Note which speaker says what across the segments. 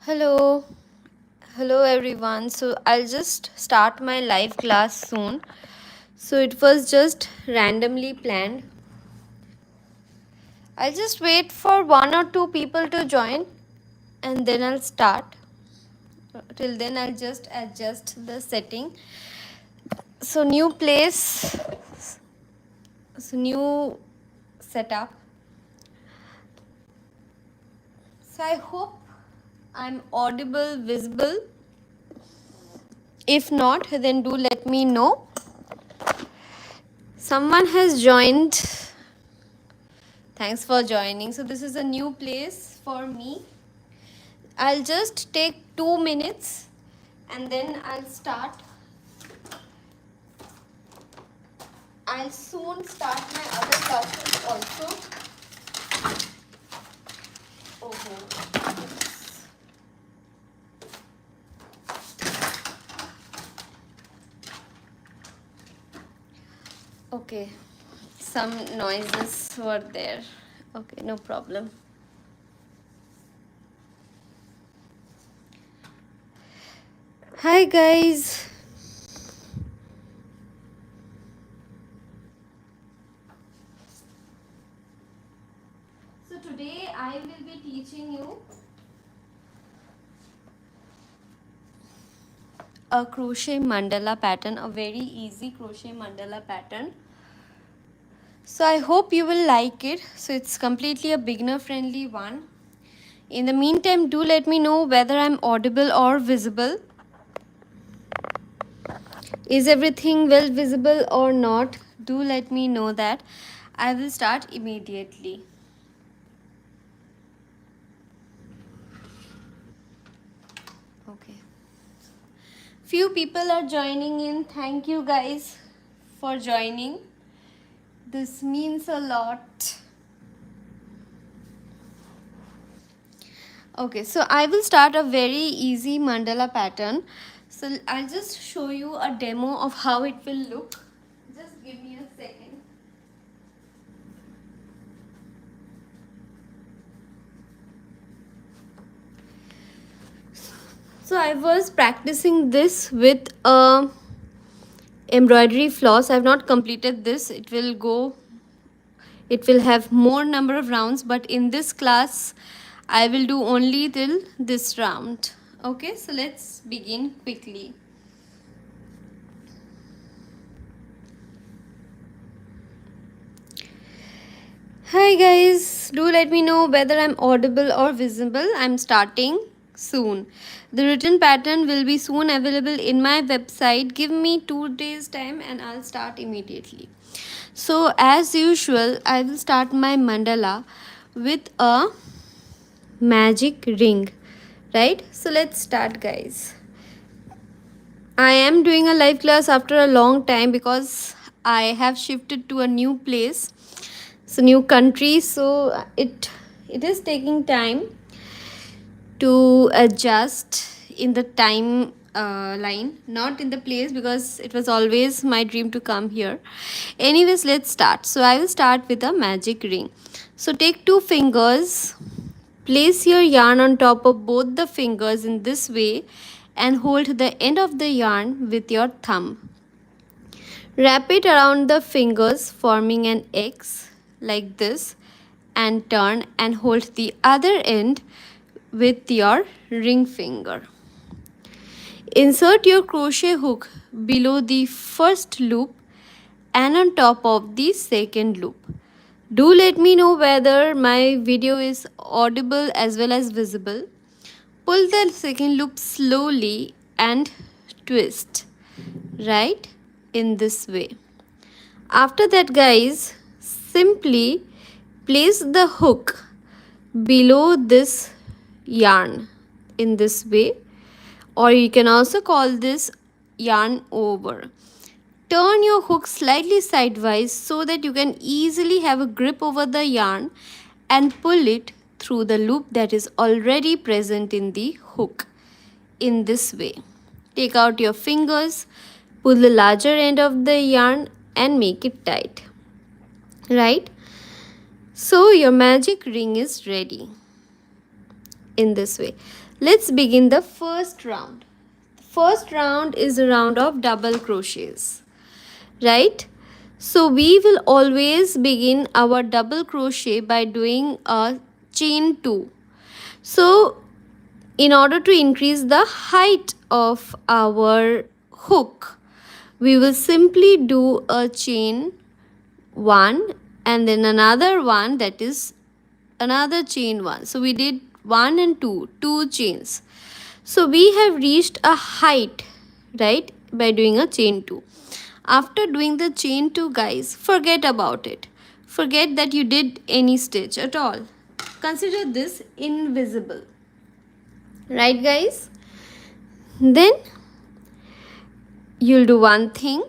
Speaker 1: Hello, hello everyone. So I'll just start my live class soon. So it was just randomly planned. I'll just wait for one or two people to join and then I'll start. Till then, I'll just adjust the setting. So, new place, so new setup. So, I hope I'm audible, visible. If not, then do let me know. Someone has joined. Thanks for joining. So this is a new place for me. I'll just take 2 minutes and then I'll start. I'll soon start my other classes also. Oh. Okay, some noises were there. Okay, no problem. Hi guys. So today I will be teaching you a crochet mandala pattern, a very easy crochet mandala pattern. So I hope you will like it. So it's completely a beginner friendly one. In the meantime, do let me know whether I'm audible or visible. Is everything well visible or not? Do let me know that. I will start immediately. Okay. Few people are joining in. Thank you guys for joining. This means a lot. Okay, so I will start a very easy mandala pattern. So I'll just show you a demo of how it will look. Just give me a second. So I was practicing this with a embroidery floss. I have not completed this. It will have more number of rounds, but in this class I will do only till this round. Okay, so let's begin quickly. Hi guys, do let me know whether I'm audible or visible. I'm starting soon. The written pattern will be soon available in my website. Give me 2 days time and I'll start immediately. So as usual, I will start my mandala with a magic ring, right? So let's start guys. I am doing a live class after a long time because I have shifted to a new place. So new country, so it is taking time to adjust in the time line, not in the place, because it was always my dream to come here. Anyways, let's start. So I will start with a magic ring. So take 2 fingers, place your yarn on top of both the fingers in this way and hold the end of the yarn with your thumb. Wrap it around the fingers forming an X like this and turn and hold the other end with your ring finger. Insert your crochet hook below the first loop and on top of the second loop. Do let me know whether my video is audible as well as visible. Pull the second loop slowly and twist, right, in this way. After that guys, simply place the hook below this yarn in this way, or you can also call this yarn over. Turn your hook slightly sideways so that you can easily have a grip over the yarn and pull it through the loop that is already present in the hook in this way. Take out your fingers, pull the larger end of the yarn and make it tight, right? So your magic ring is ready in this way. Let's begin the first round. The first round is a round of double crochets, right? So we will always begin our double crochet by doing a chain 2. So in order to increase the height of our hook, we will simply do a chain 1 and then another one, that is another chain 1. So we did 1 and 2, two chains. So we have reached a height, right, by doing a chain 2. After doing the chain 2, guys, forget about it. Forget that you did any stitch at all. Consider this invisible. Right, guys? Then you'll do one thing.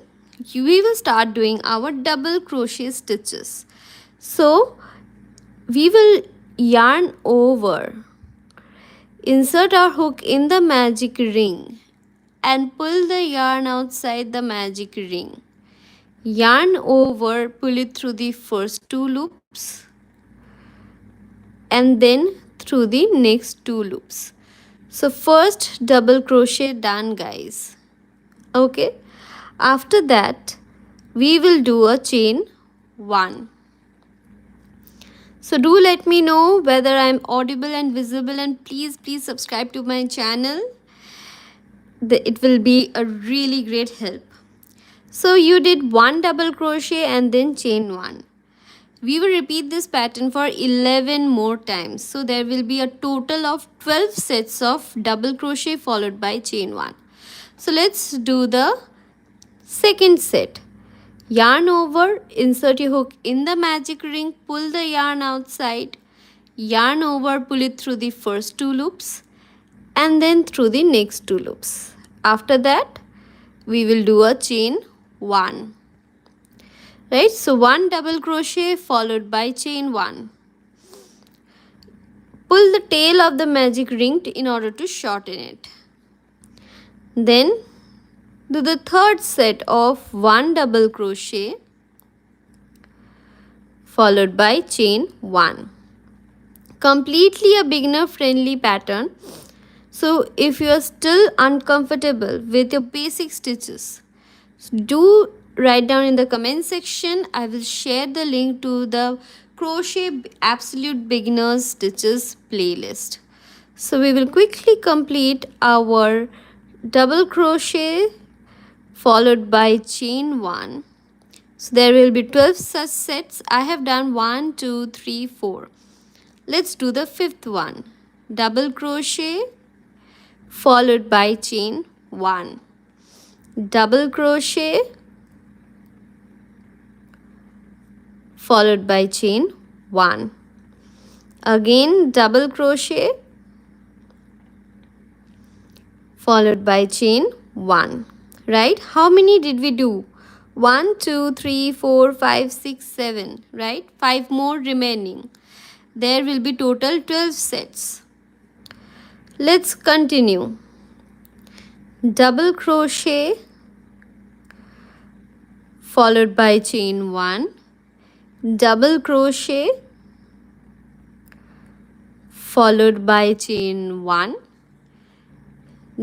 Speaker 1: We will start doing our double crochet stitches. So we will yarn over, insert our hook in the magic ring and pull the yarn outside the magic ring. Yarn over, pull it through the first 2 loops and then through the next 2 loops. So first double crochet done, guys. Okay, after that we will do a chain 1. So do let me know whether I am audible and visible, and please subscribe to my channel. It will be a really great help. So you did 1 double crochet and then chain 1. We will repeat this pattern for 11 more times. So there will be a total of 12 sets of double crochet followed by chain 1. So let's do the second set. Yarn over, insert your hook in the magic ring, pull the yarn outside, yarn over, pull it through the first 2 loops and then through the next 2 loops. After that, we will do a chain 1. Right, so 1 double crochet followed by chain 1. Pull the tail of the magic ring in order to shorten it. Then do the third set of 1 double crochet followed by chain 1. Completely a beginner friendly pattern. So if you are still uncomfortable with your basic stitches, do write down in the comment section. I will share the link to the Crochet Absolute Beginners Stitches playlist. So we will quickly complete our double crochet followed by chain 1. So there will be 12 such sets. I have done 1, 2, 3, 4. Let's do the 5th one. Double crochet followed by chain 1. Double crochet followed by chain 1. Again double crochet followed by chain 1. Right? How many did we do? 1, 2, 3, 4, 5, 6, 7. Right? 5 more remaining. There will be total 12 sets. Let's continue. Double crochet followed by chain 1, double crochet followed by chain 1,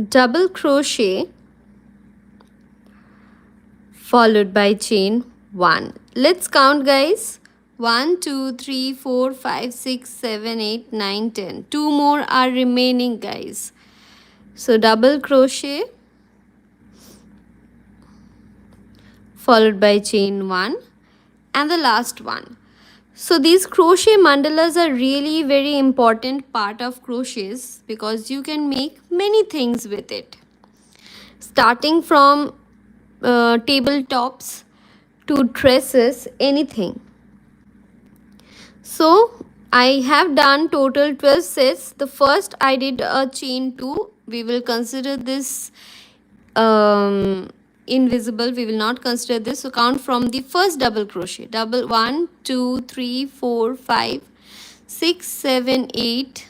Speaker 1: double crochet followed by chain 1. Let's count, guys. 1, 2, 3, 4, 5, 6, 7, 8, 9, 10. 2 more are remaining, guys. So double crochet followed by chain 1 and the last one. So these crochet mandalas are really very important part of crochets because you can make many things with it. Starting from tabletops to dresses, anything. So I have done total 12 sets. The first I did a chain 2. We will consider this invisible. We will not consider this. So count from the first double crochet. Double 1, 2, 3, 4, 5, 6, 7, 8,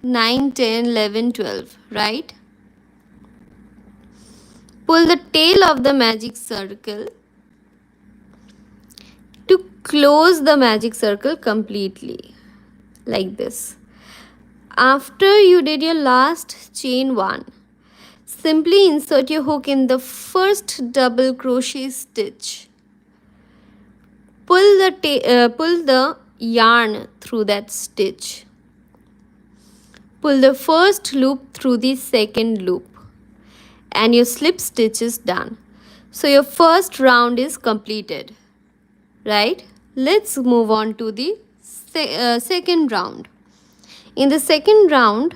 Speaker 1: 9, 10, 11, 12. Right? Pull the tail of the magic circle to close the magic circle completely, like this. After you did your last chain 1, simply insert your hook in the first double crochet stitch. Pull the yarn through that stitch. Pull the first loop through the second loop, and your slip stitch is done. So your first round is completed, right? Let's move on to the second round. In the second round,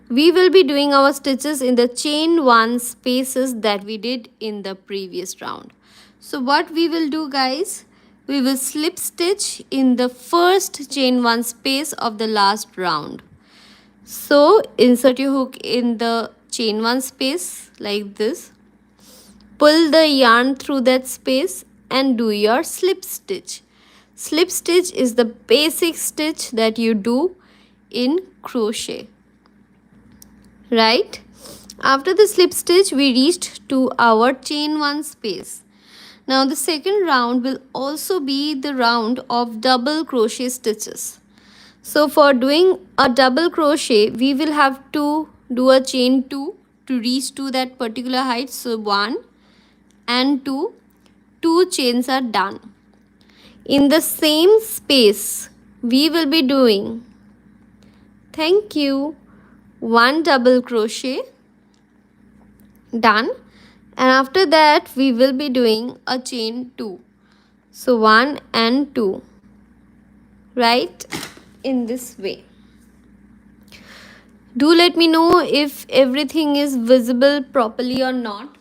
Speaker 1: we will be doing our stitches in the chain 1 spaces that we did in the previous round. So what we will do, guys, we will slip stitch in the first chain 1 space of the last round. So insert your hook in the chain 1 space like this. Pull the yarn through that space and do your slip stitch. Slip stitch is the basic stitch that you do in crochet, right? After the slip stitch, we reached to our chain 1 space. Now the second round will also be the round of double crochet stitches. So for doing a double crochet, we will have to do a chain 2 to reach to that particular height. So 1 and 2 chains are done. In the same space, we will be doing, thank you, 1 double crochet, done. And after that, we will be doing a chain 2. So 1 and 2, right? In this way. Do let me know if everything is visible properly or not,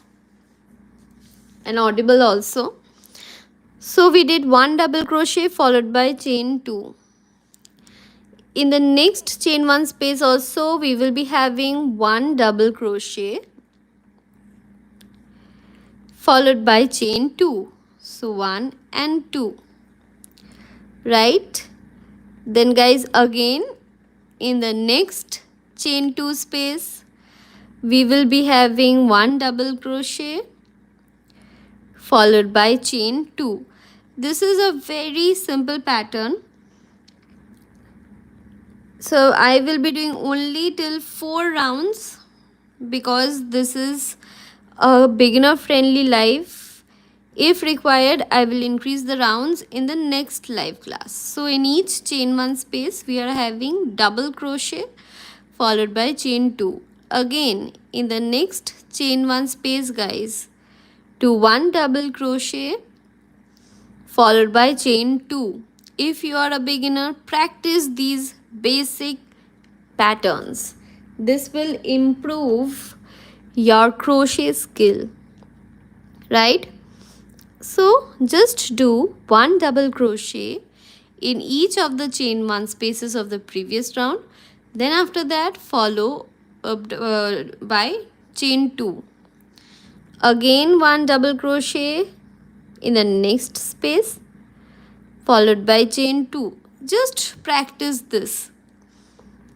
Speaker 1: and audible also. So we did 1 double crochet followed by chain 2. In the next chain 1 space also, we will be having 1 double crochet followed by chain 2. So 1 and 2, right? Then guys, again in the next chain 2 space, we will be having 1 double crochet followed by chain 2. This is a very simple pattern. So I will be doing only till 4 rounds because this is a beginner friendly live. If required, I will increase the rounds in the next live class. So in each chain 1 space, we are having double crochet followed by chain 2. Again, in the next chain 1 space, guys, do 1 double crochet followed by chain 2. If you are a beginner, practice these basic patterns. This will improve your crochet skill, right? So just do 1 double crochet in each of the chain 1 spaces of the previous round. Then after that, follow by chain 2. Again 1 double crochet in the next space followed by chain 2. Just practice this.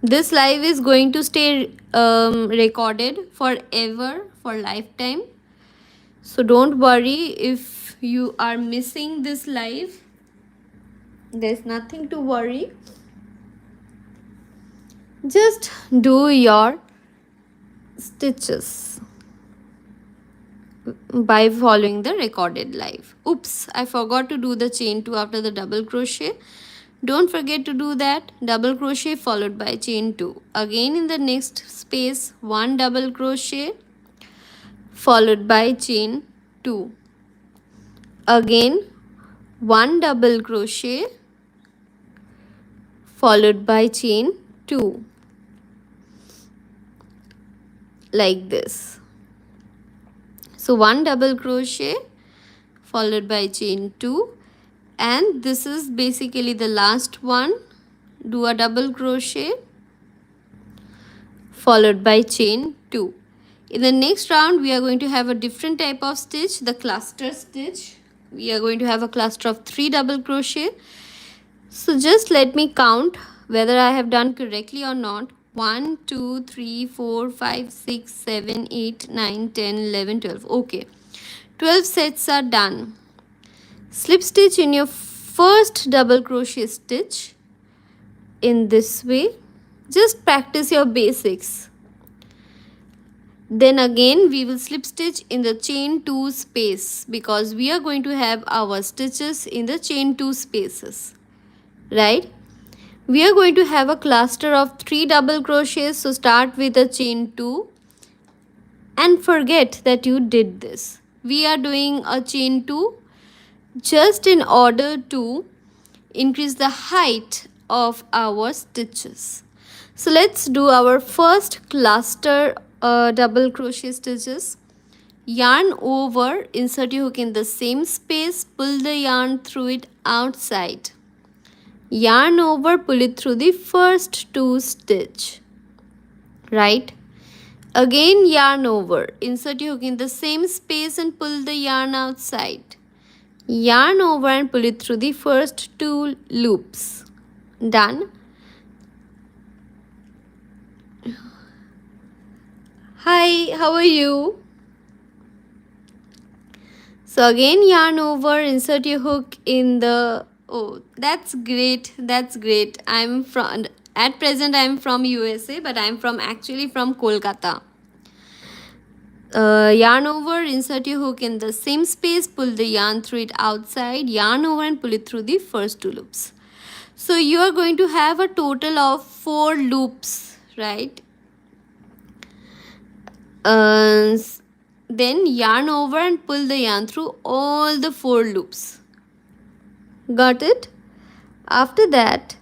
Speaker 1: This live is going to stay recorded forever, for lifetime. So don't worry if you are missing this live. There's nothing to worry. Just do your stitches by following the recorded live. Oops, I forgot to do the chain 2 after the double crochet. Don't forget to do that. Double crochet followed by chain 2. Again in the next space, 1 double crochet followed by chain 2. Again 1 double crochet followed by chain 2, like this. So 1 double crochet followed by chain 2, and this is basically the last one. Do a double crochet followed by chain 2. In the next round, we are going to have a different type of stitch, the cluster stitch. We are going to have a cluster of 3 double crochet. So just let me count whether I have done correctly or not. 1, 2, 3, 4, 5, 6, 7, 8, 9, 10, 11, 12. Okay, 12 sets are done. Slip stitch in your first double crochet stitch in this way. Just practice your basics. Then again we will slip stitch in the chain 2 space, because we are going to have our stitches in the chain 2 spaces, right? We are going to have a cluster of 3 double crochets, so start with a chain 2 and forget that you did this. We are doing a chain 2 just in order to increase the height of our stitches. So let's do our first cluster double crochet stitches. Yarn over, insert your hook in the same space, pull the yarn through it outside. Yarn over, pull it through the first 2 stitch, right? Again yarn over, insert your hook in the same space and pull the yarn outside. Yarn over and pull it through the first 2 loops. Done. Hi, how are you? So again yarn over, insert your hook in the, oh, that's great, that's great. At present I'm from USA, but I'm actually from Kolkata. Yarn over, insert your hook in the same space, pull the yarn through it outside, yarn over and pull it through the first 2 loops. So you are going to have a total of 4 loops, right? Then yarn over and pull the yarn through all the 4 loops. Got it? After that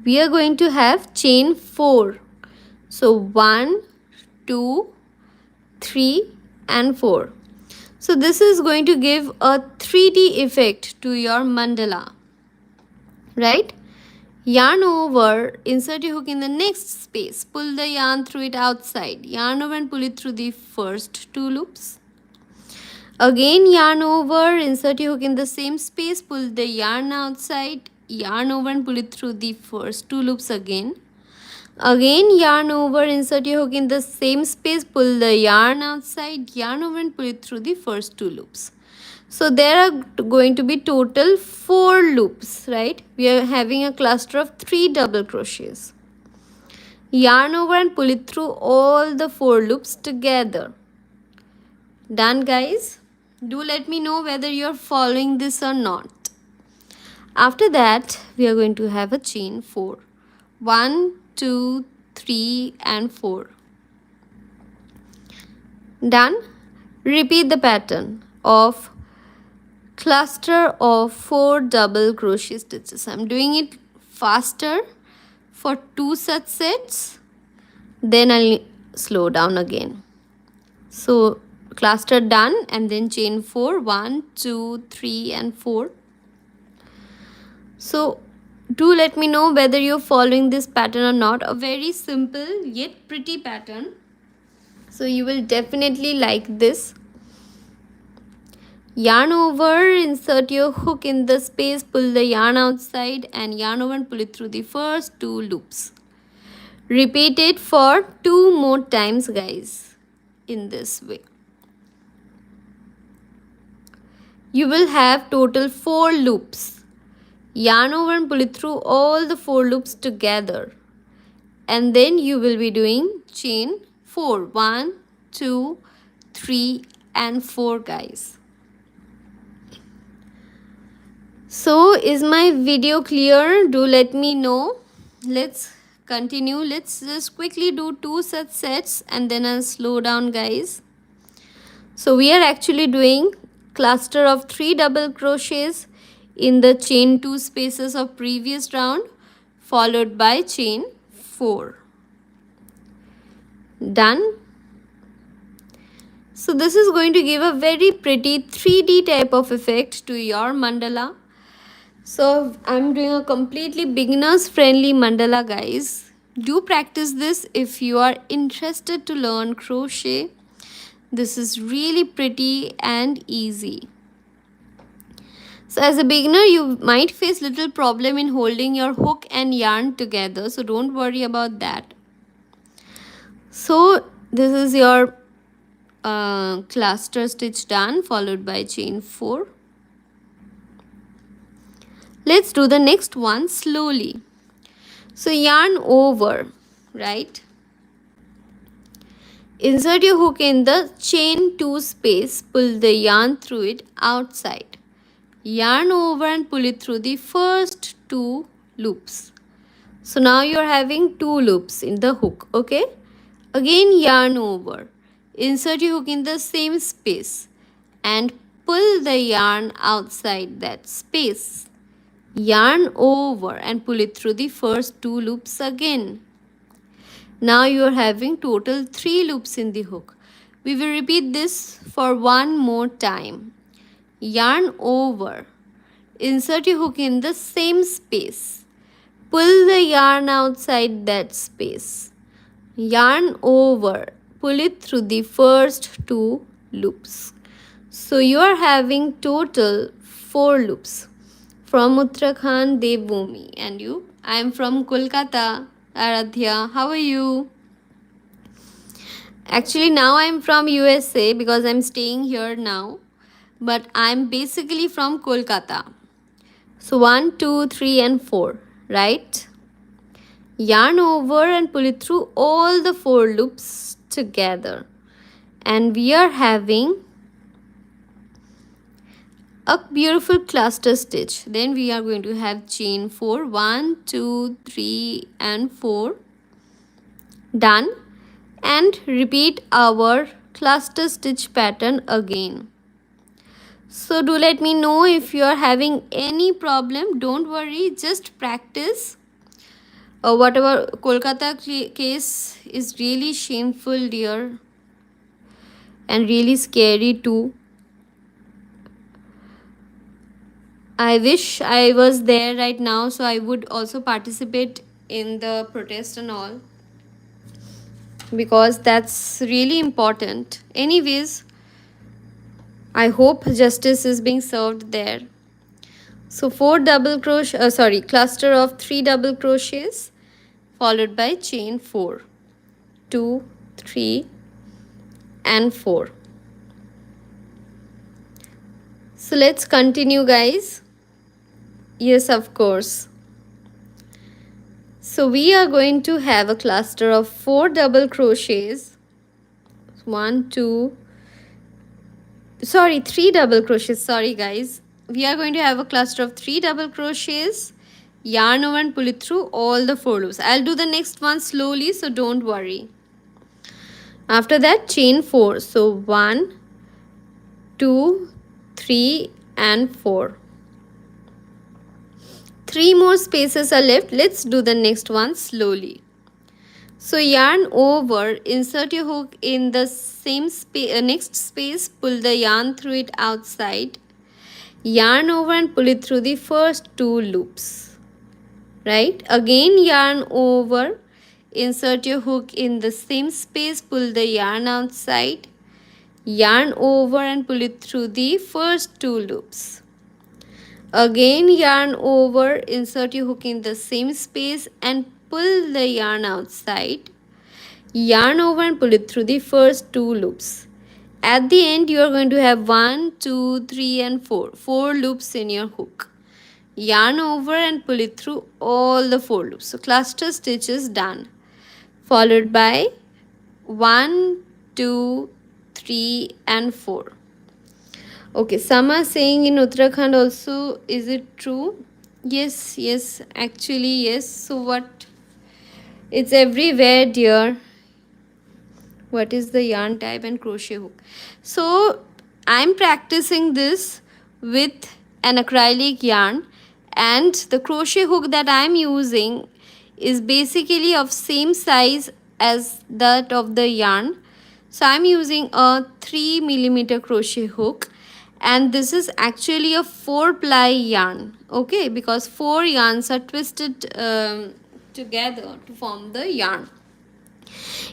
Speaker 1: we are going to have chain 4. So 1, 2, 3 and 4. So this is going to give a 3D effect to your mandala, right? Yarn over, insert your hook in the next space, pull the yarn through it outside, yarn over and pull it through the first 2 loops. Again yarn over, insert your hook in the same space, pull the yarn outside, yarn over and pull it through the first 2 loops again. Again yarn over, insert your hook in the same space, pull the yarn outside, yarn over and pull it through the first 2 loops. So there are going to be total 4 loops, right? We are having a cluster of 3 double crochets. Yarn over and pull it through all the 4 loops together. Done, guys? Do let me know whether you are following this or not. After that we are going to have a chain 4. 1, 2, 3 and 4. Done. Repeat the pattern of cluster of 4 double crochet stitches. I'm doing it faster for 2 such sets, then I'll slow down again. So cluster done, and then chain 4. 1, 2, 3 and 4. So do let me know whether you're following this pattern or not. A very simple yet pretty pattern, so you will definitely like this. Yarn over, insert your hook in the space, pull the yarn outside and yarn over and pull it through the first 2 loops. Repeat it for 2 more times, guys, in this way. You will have total 4 loops. Yarn over and pull it through all the 4 loops together, and then you will be doing chain 4. 1, 2, 3 and 4, guys. So is my video clear? Do let me know. Let's continue. Let's just quickly do 2 such sets and then I'll slow down, guys. So we are actually doing cluster of 3 double crochets in the chain 2 spaces of previous round, followed by chain 4. Done. So this is going to give a very pretty 3D type of effect to your mandala. So I'm doing a completely beginners friendly mandala, guys. Do practice this if you are interested to learn crochet. This is really pretty and easy. So as a beginner, you might face little problem in holding your hook and yarn together. So don't worry about that. So this is your cluster stitch done, followed by chain 4. Let's do the next one slowly. So yarn over, right? Insert your hook in the chain 2 space, pull the yarn through it outside. Yarn over and pull it through the first 2 loops. So now you are having 2 loops in the hook, okay? Again yarn over. Insert your hook in the same space and pull the yarn outside that space. Yarn over and pull it through the first 2 loops again. Now you are having total 3 loops in the hook. We will repeat this for one more time. Yarn over. Insert your hook in the same space. Pull the yarn outside that space. Yarn over. Pull it through the first 2 loops. So you are having total 4 loops. From Uttarakhand, Devbhumi. And you? I am from Kolkata. Aradhya, how are you? Actually, now I'm from USA because I'm staying here now. But I'm basically from Kolkata. So 1, 2, 3 and 4, right? Yarn over and pull it through all the 4 loops together. And we are having a beautiful cluster stitch. Then we are going to have chain 4. 1, 2, 3 and 4. Done. And repeat our cluster stitch pattern again. So do let me know if you are having any problem. Don't worry, just practice. Whatever Kolkata case is really shameful, dear, and really scary too. I wish I was there right now so I would also participate in the protest and all, because that's really important. Anyways, I hope justice is being served there. So 4 double crochet, cluster of 3 double crochets followed by chain 4, 2, 3 and 4. So let's continue, guys. Yes, of course. So we are going to have a cluster of 4 double crochets. 3 double crochets. Sorry, guys. We are going to have a cluster of 3 double crochets. Yarn over and pull it through all the 4 loops. I'll do the next one slowly, so don't worry. After that, chain 4. So 1, 2, 3 and 4. 3 more spaces are left. Let's do the next one slowly. So yarn over, insert your hook in the same next space, pull the yarn through it outside. Yarn over and pull it through the first 2 loops. Right? Again yarn over, insert your hook in the same space, pull the yarn outside. Yarn over and pull it through the first 2 loops. Again yarn over, insert your hook in the same space and pull the yarn outside. Yarn over and pull it through the first 2 loops. At the end you are going to have 1, 2, 3 and 4. 4 loops in your hook. Yarn over and pull it through all the 4 loops. So cluster stitch is done. Followed by 1, 2, 3 and 4. Okay, some are saying in Uttarakhand also. Is it true? Yes, actually yes. So what? It's everywhere, dear. What is the yarn type and crochet hook? So I'm practicing this with an acrylic yarn, and the crochet hook that I'm using is basically of same size as that of the yarn. So I'm using a 3mm crochet hook, and this is actually a 4-ply yarn, okay, because 4 yarns are twisted together to form the yarn.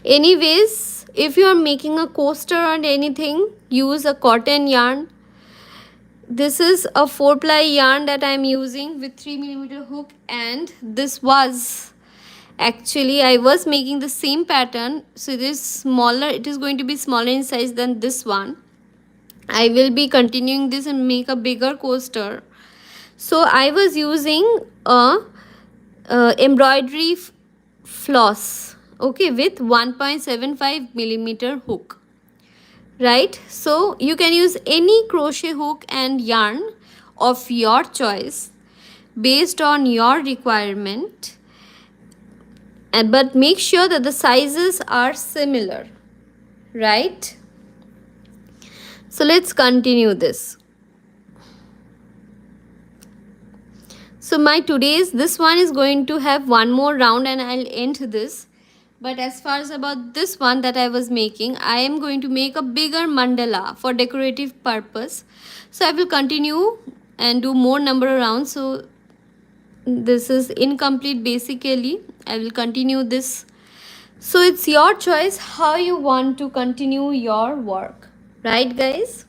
Speaker 1: Anyways, if you are making a coaster or anything, use a cotton yarn. This is a 4-ply yarn that I am using with 3mm hook, and this was actually, I was making the same pattern. So it is smaller, it is going to be smaller in size than this one. I will be continuing this and make a bigger coaster. So I was using a embroidery floss, okay, with 1.75 millimeter hook, right? So you can use any crochet hook and yarn of your choice based on your requirement, but make sure that the sizes are similar, right? So let's continue this. So my today's, this one is going to have one more round and I'll end this. But as far as about this one that I was making, I am going to make a bigger mandala for decorative purpose. So I will continue and do more number of rounds. So this is incomplete basically. I will continue this. So it's your choice how you want to continue your work. Right, guys?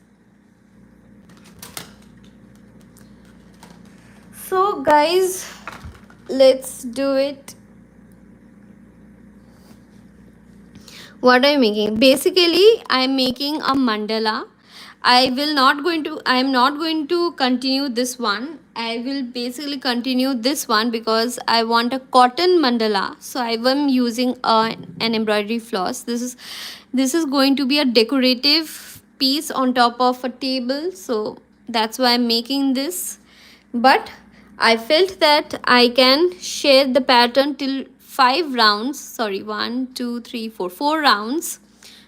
Speaker 1: So guys, let's do it. What I'm making, basically I'm making a mandala. I am not going to continue this one. I will basically continue this one because I want a cotton mandala. So I am using an embroidery floss. This is going to be a decorative piece on top of a table. So that's why I'm making this. But I felt that I can share the pattern till 5 rounds, sorry, 1 2 3 4 4 rounds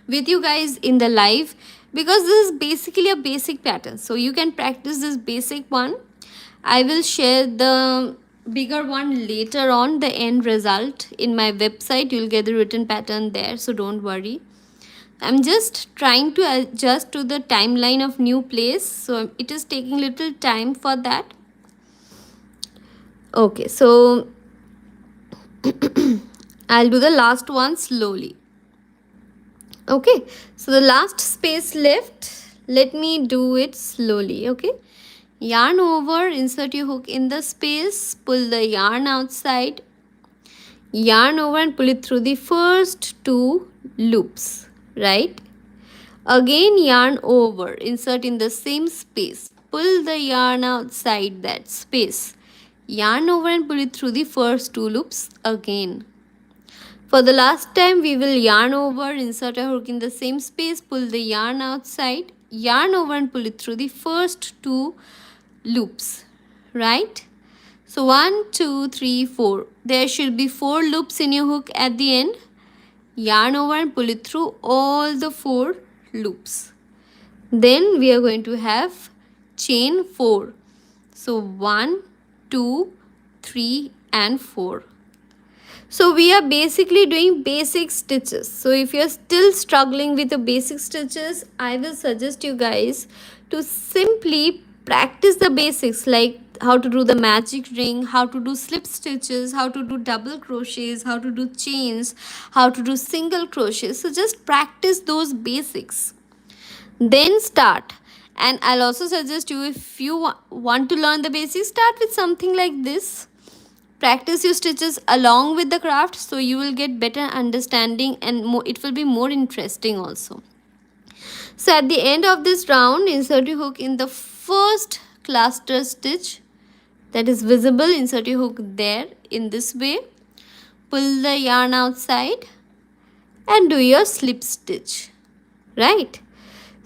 Speaker 1: with you guys in the live, because this is basically a basic pattern, so you can practice this basic one. I will share the bigger one later on, the end result in my website. You'll get the written pattern there, so don't worry. I'm just trying to adjust to the timeline of new place, so it is taking little time for that. Okay, so I'll do the last one slowly. Okay, so the last space left, let me do it slowly. Okay, yarn over, insert your hook in the space, pull the yarn outside, yarn over and pull it through the first 2 loops, right? Again yarn over, insert in the same space, pull the yarn outside that space, yarn over and pull it through the first 2 loops again. For the last time, we will yarn over, insert a hook in the same space, pull the yarn outside, yarn over and pull it through the first 2 loops, right? So 1 2 3 4, there should be 4 loops in your hook at the end. Yarn over and pull it through all the 4 loops. Then we are going to have chain 4. So 1 2 3 and 4. So we are basically doing basic stitches. So if you're still struggling with the basic stitches, I will suggest you guys to simply practice the basics, like how to do the magic ring, how to do slip stitches, how to do double crochets, how to do chains, how to do single crochets. So just practice those basics, then start. And I'll also suggest you, if you want to learn the basics, start with something like this. Practice your stitches along with the craft, so you will get better understanding and it will be more interesting also. So at the end of this round, insert your hook in the first cluster stitch that is visible. Insert your hook there in this way, pull the yarn outside and do your slip stitch, right?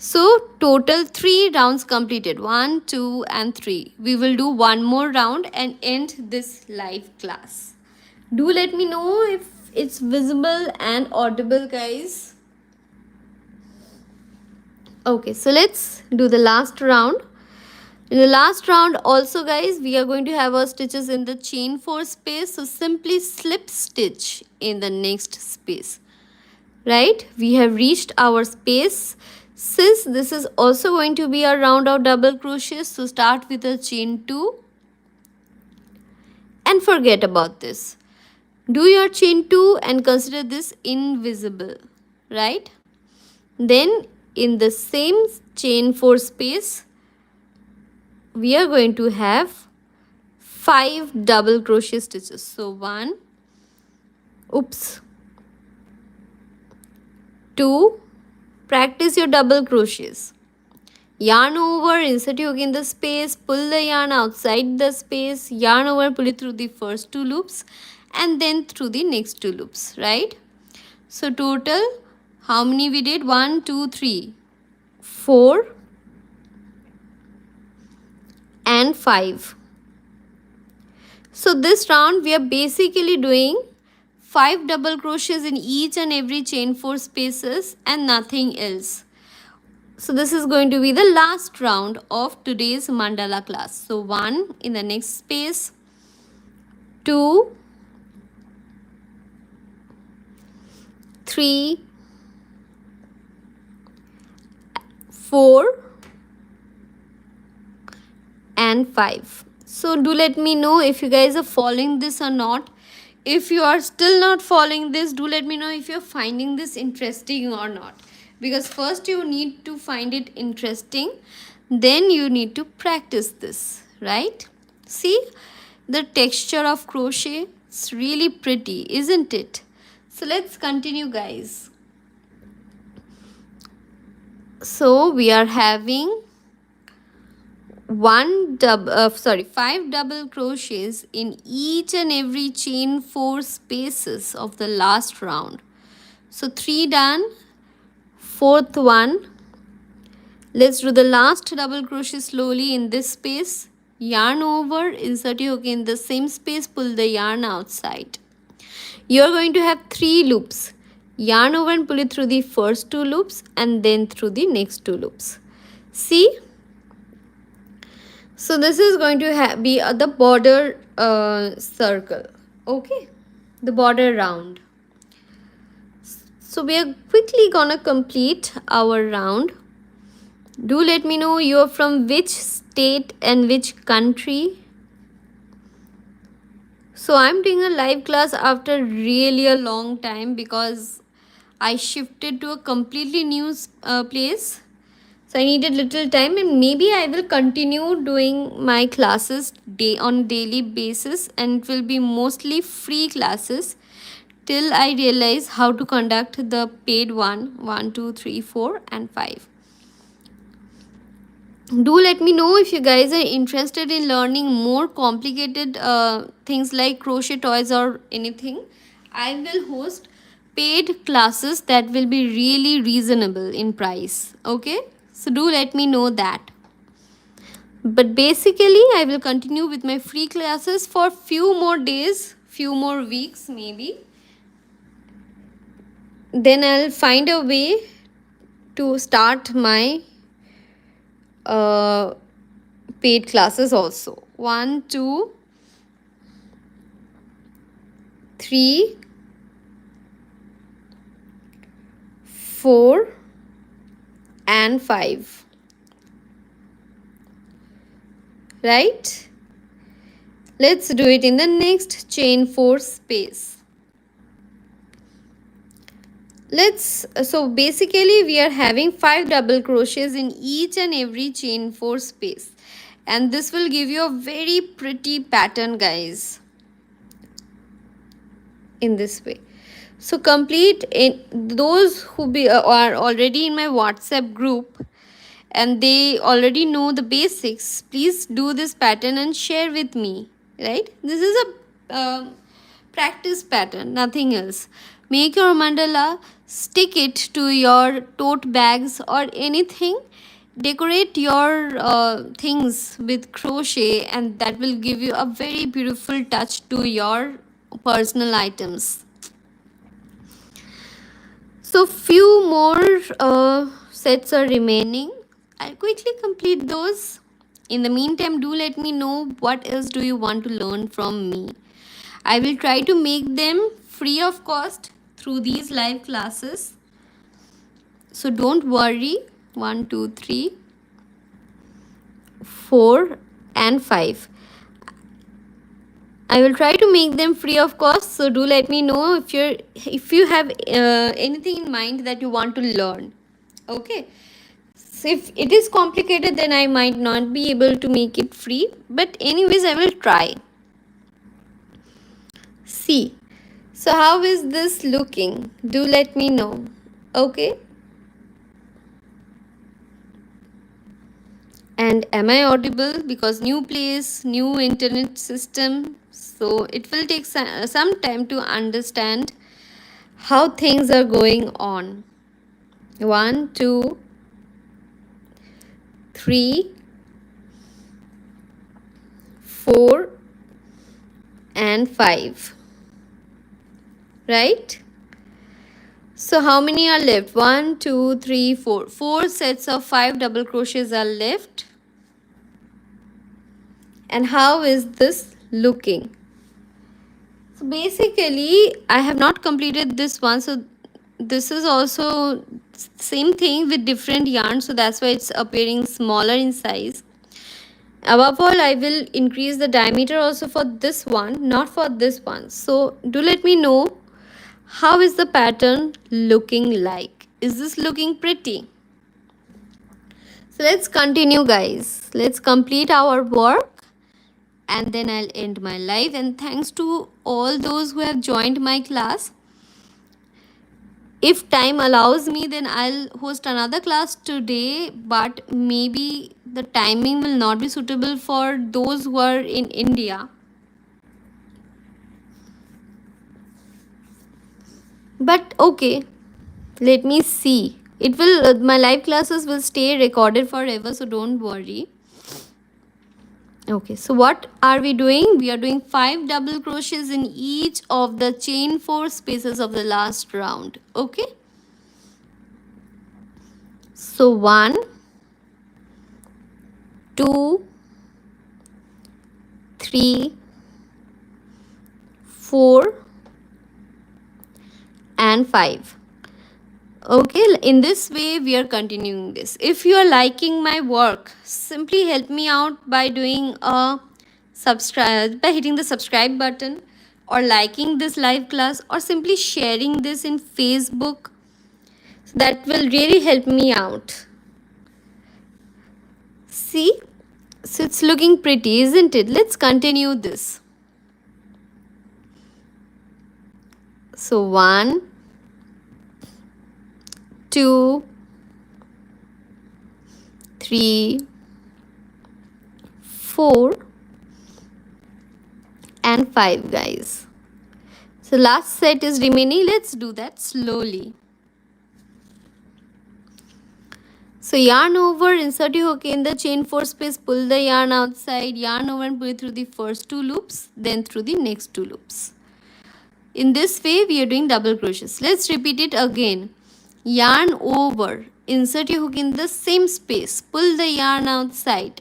Speaker 1: So total 3 rounds completed, 1 2 and 3. We will do one more round and end this live class. Do let me know if it's visible and audible, guys. Okay, so let's do the last round. In the last round also, guys, we are going to have our stitches in the chain 4 space. So simply slip stitch in the next space, right? We have reached our space. Since this is also going to be a round of double crochet, so start with a chain 2 and forget about this. Do your chain 2 and consider this invisible, right? Then in the same chain 4 space, we are going to have 5 double crochet stitches. So 1, 2, practice your double crochets. Yarn over, insert your hook in the space, pull the yarn outside the space, yarn over, pull it through the first 2 loops and then through the next 2 loops, right? So total, how many we did? 1, 2, 3, 4 and 5. So this round we are basically doing 5 double crochets in each and every chain 4 spaces and nothing else. So this is going to be the last round of today's mandala class. So 1 in the next space, 2, 3, 4 and 5. So do let me know if you guys are following this or not. If you are still not following this, do let me know if you're finding this interesting or not. Because first you need to find it interesting, then you need to practice this, right? See the texture of crochet, it's really pretty, isn't it? So let's continue, guys. So we are having 5 double crochets in each and every chain 4 spaces of the last round. So 3 done, fourth one. Let's do the last double crochet slowly in this space. Yarn over, insert your hook in the same space, pull the yarn outside. You're going to have 3 loops. Yarn over and pull it through the first 2 loops and then through the next 2 loops. See? So this is going to be the border circle, okay, the border round. So we are quickly gonna complete our round. Do let me know you're from which state and which country. So I'm doing a live class after really a long time because I shifted to a completely new place. So I needed little time, and maybe I will continue doing my classes on daily basis, and it will be mostly free classes till I realize how to conduct the paid 1, 2, 3, 4 and 5. Do let me know if you guys are interested in learning more complicated things like crochet toys or anything. I will host paid classes that will be really reasonable in price, okay? So do let me know that. But basically I will continue with my free classes for few more days, few more weeks maybe. Then I'll find a way to start my paid classes also. 1, 2, 3, 4 and 5, right? Let's do it in the next chain 4 space. So basically we are having 5 double crochets in each and every chain 4 space, and this will give you a very pretty pattern, guys, in this way. So complete in those who are already in my WhatsApp group and they already know the basics, please do this pattern and share with me, right? This is a practice pattern, nothing else. Make your mandala, stick it to your tote bags or anything. Decorate your things with crochet, and that will give you a very beautiful touch to your personal items. So few more sets are remaining. I'll quickly complete those. In the meantime, do let me know what else do you want to learn from me. I will try to make them free of cost through these live classes. So don't worry. 1, 2, 3, 4 and 5. I will try to make them free of cost. So do let me know if you have anything in mind that you want to learn. Okay. So if it is complicated, then I might not be able to make it free. But anyways, I will try. See. So how is this looking? Do let me know. Okay. And am I audible? Because new place, new internet system. So it will take some time to understand how things are going on. 1, 2, 3, 4 and 5, right? So how many are left? 1, 2, 3, 4. 4 sets of 5 double crochets are left. And how is this looking? So basically I have not completed this one, so this is also same thing with different yarn, so that's why it's appearing smaller in size. Above all, I will increase the diameter also for this one, not for this one. So do let me know, how is the pattern looking like? Is this looking pretty? So let's continue, guys. Let's complete our work and then I'll end my live. And thanks to all those who have joined my class. If time allows me, then I'll host another class today, but maybe the timing will not be suitable for those who are in India. But okay, let me see. It will my live classes will stay recorded forever, so don't worry. Okay, so what are we doing? We are doing 5 double crochets in each of the chain 4 spaces of the last round. Okay, so 1, 2, 3, 4 and 5. Okay, in this way we are continuing this. If you are liking my work, simply help me out by doing a subscribe, by hitting the subscribe button, or liking this live class, or simply sharing this in Facebook. That will really help me out. See, so it's looking pretty, isn't it? Let's continue this. So 1, 2, 3, 4 and 5, guys. So last set is remaining. Let's do that slowly. So yarn over, insert your hook in the chain 4 space, pull the yarn outside, yarn over and pull it through the first 2 loops, then through the next 2 loops. In this way we are doing double crochets. Let's repeat it again. Yarn over, insert your hook in the same space, pull the yarn outside,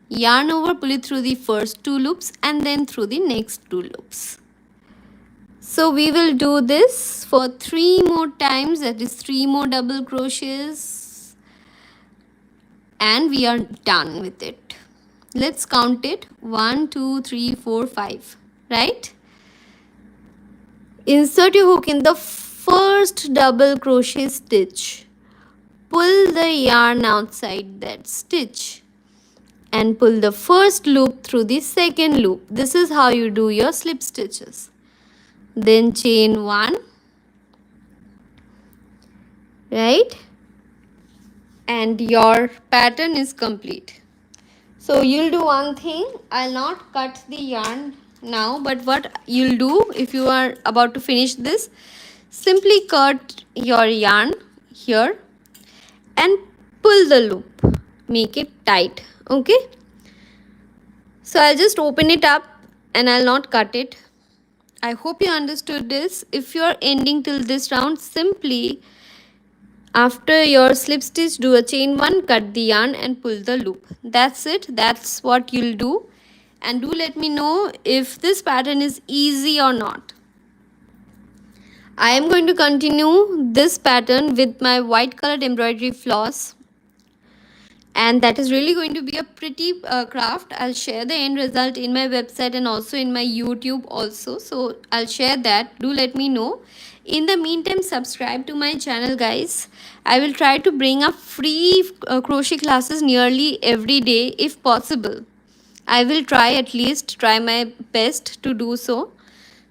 Speaker 1: yarn over, pull it through the first 2 loops and then through the next 2 loops. So we will do this for 3 more times, that is 3 more double crochets, and we are done with it. Let's count it. 1, 2, 3, 4, 5, right? Insert your hook in the first double crochet stitch, pull the yarn outside that stitch and pull the first loop through the second loop. This is how you do your slip stitches. Then chain 1, right? And your pattern is complete. So you'll do one thing. I'll not cut the yarn now, but what you'll do if you are about to finish this, simply cut your yarn here and pull the loop, make it tight. Okay, so I'll just open it up and I'll not cut it. I hope you understood this. If you're ending till this round, simply after your slip stitch, do a chain 1, cut the yarn and pull the loop. That's it. That's what you'll do. And do let me know if this pattern is easy or not. I am going to continue this pattern with my white colored embroidery floss. And that is really going to be a pretty craft. I'll share the end result in my website and also in my YouTube also. So I'll share that. Do let me know. In the meantime, subscribe to my channel, guys. I will try to bring up free crochet classes nearly every day if possible. I will try my best to do so.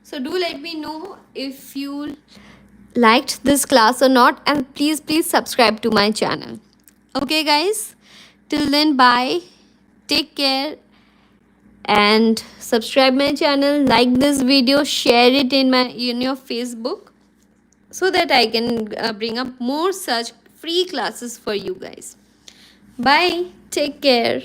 Speaker 1: So do let me know if you liked this class or not, and please subscribe to my channel. Okay, guys. Till then, bye. Take care and subscribe my channel, like this video, share it in your Facebook. so that I can bring up more such free classes for you guys. Bye. Take care.